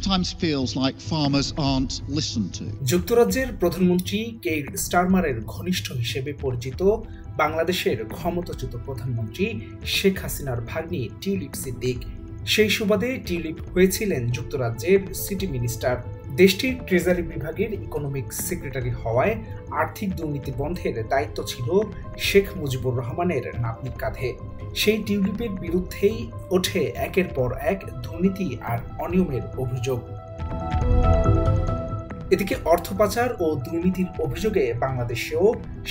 sometimes feels like farmers aren't listened to. যুক্তরাজ্যের প্রধানমন্ত্রী কেইর স্টারমারের ঘনিষ্ঠ হিসেবে পরিচিত বাংলাদেশের ক্ষমতাচ্যুত প্রধানমন্ত্রী শেখ হাসিনার ভাগ্নি টিউলিপ সিদ্দিক সেই সুবাদে টিউলিপ হয়েছিলেন যুক্তরাজ্যের সিটি মিনিস্টার। দেশটির ট্রেজারি বিভাগের ইকোনমিক সেক্রেটারি হওয়ায় আর্থিক দুর্নীতি বন্ধের দায়িত্ব ছিল শেখ মুজিবুর রহমানের নাতনির কাঁধে। সেই টিউলিপের বিরুদ্ধেই ওঠে একের পর এক দুর্নীতি আর অনিয়মের অভিযোগ। এদিকে অর্থ পাচার ও দুর্নীতির অভিযোগে বাংলাদেশেও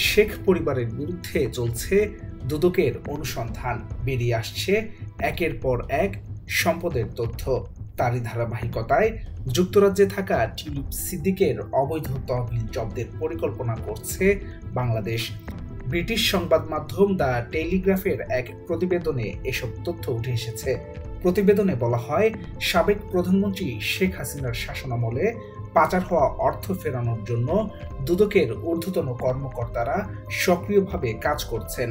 শেখ পরিবারের বিরুদ্ধে চলছে দুদকের অনুসন্ধান। বেরিয়ে আসছে একের পর এক সম্পদের তথ্য। তারই ধারাবাহিকতায় যুক্তরাজ্যে থাকা টিউলিপ সিদ্দিকের অবৈধ তহবিল জব্দের পরিকল্পনা করছে বাংলাদেশ। ব্রিটিশ সংবাদ মাধ্যম দ্য টেলিগ্রাফের এক প্রতিবেদনে এসব তথ্য উঠে এসেছে। প্রতিবেদনে বলা হয়, সাবেক প্রধানমন্ত্রী শেখ হাসিনার শাসনামলে পাচার হওয়া অর্থ ফেরানোর জন্য দুদকের ঊর্ধ্বতন কর্মকর্তারা সক্রিয়ভাবে কাজ করছেন।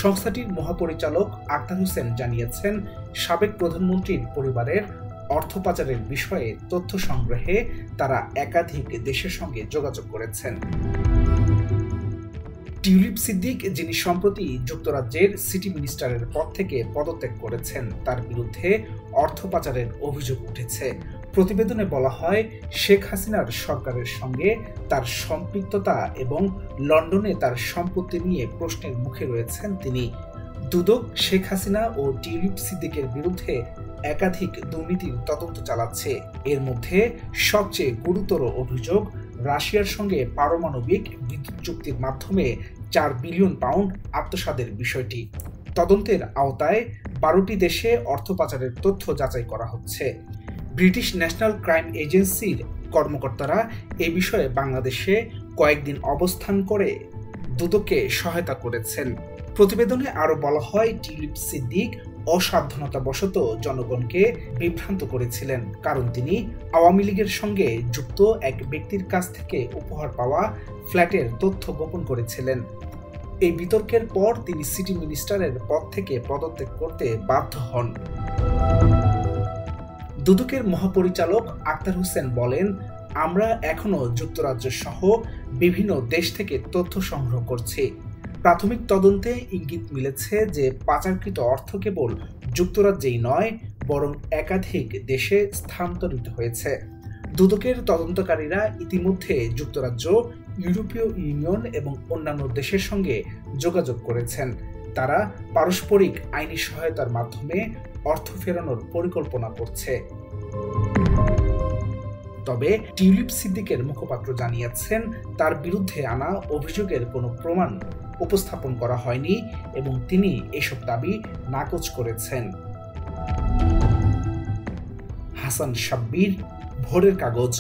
সংস্থাটির মহাপরিচালক আক্তার হোসেন জানিয়েছেন, সাবেক প্রধানমন্ত্রীর পরিবারের অর্থ পাচারের বিষয়ে তথ্য সংগ্রহে তারা একাধিক দেশের সঙ্গে যোগাযোগ করেছেন। টিউলিপ সিদ্দিক, যিনি সম্প্রতি যুক্তরাজ্যের সিটি মিনিস্টারের পদ থেকে পদত্যাগ করেছেন, তার বিরুদ্ধে অর্থ পাচারের অভিযোগ উঠেছে। প্রতিবেদনে বলা হয়, শেখ হাসিনার সরকারের সঙ্গে তার সম্পৃক্ততা এবং লন্ডনে তার সম্পত্তি নিয়ে প্রশ্নের মুখে রয়েছেন তিনি। দুদক শেখ হাসিনা ও টিউলিপ সিদ্দিকের বিরুদ্ধে একাধিক দুর্নীতির তদন্ত চালাচ্ছে। এর মধ্যে সবচেয়ে গুরুতর অভিযোগ রাশিয়ার সঙ্গে পারমাণবিক বিদ্যুৎ চুক্তির মাধ্যমে 4 বিলিয়ন পাউন্ড আত্মসাতের বিষয়টি। তদন্তের আওতায় 12টি দেশে অর্থ পাচারের তথ্য যাচাই করা হচ্ছে। ব্রিটিশ ন্যাশনাল ক্রাইম এজেন্সির কর্মকর্তারা এ বিষয়ে বাংলাদেশে কয়েকদিন অবস্থান করে দুদককে সহায়তা করেছেন। প্রতিবেদনে আরও বলা হয়, টিউলিপ সিদ্দিক অসাবধানতাবশত জনগণকে বিভ্রান্ত করেছিলেন, কারণ তিনি আওয়ামী লীগের সঙ্গে যুক্ত এক ব্যক্তির কাছ থেকে উপহার পাওয়া ফ্ল্যাটের তথ্য গোপন করেছিলেন। এই বিতর্কের পর তিনি সিটি মিনিস্টারের পদ থেকে পদত্যাগ করতে বাধ্য হন। দুদকের মহাপরিচালক আক্তার হোসেন বলেন, আমরা এখনো যুক্তরাজ্য সহ বিভিন্ন দেশ থেকে তথ্য সংগ্রহ করছি। প্রাথমিক তদন্তে ইঙ্গিত মিলেছে যে পাচারকৃত অর্থ কেবল যুক্তরাজ্যেই নয়, বরং একাধিক দেশে স্থানান্তরিত হয়েছে। দুদকের তদন্তকারীরা ইতিমধ্যে যুক্তরাজ্য, ইউরোপীয় ইউনিয়ন এবং অন্যান্য দেশের সঙ্গে যোগাযোগ করেছেন। তারা পারস্পরিক আইনি সহায়তার মাধ্যমে অর্থ ফেরানোর পরিকল্পনা করছে। তবে টিউলিপ সিদ্দিকের মুখপাত্র জানিয়েছেন, তার বিরুদ্ধে আনা অভিযোগের কোনো প্রমাণ উপস্থাপন করা হয়নি এবং তিনি এসব দাবি নাকচ করেছেন। হাসান শাব্বির, ভোরের কাগজ।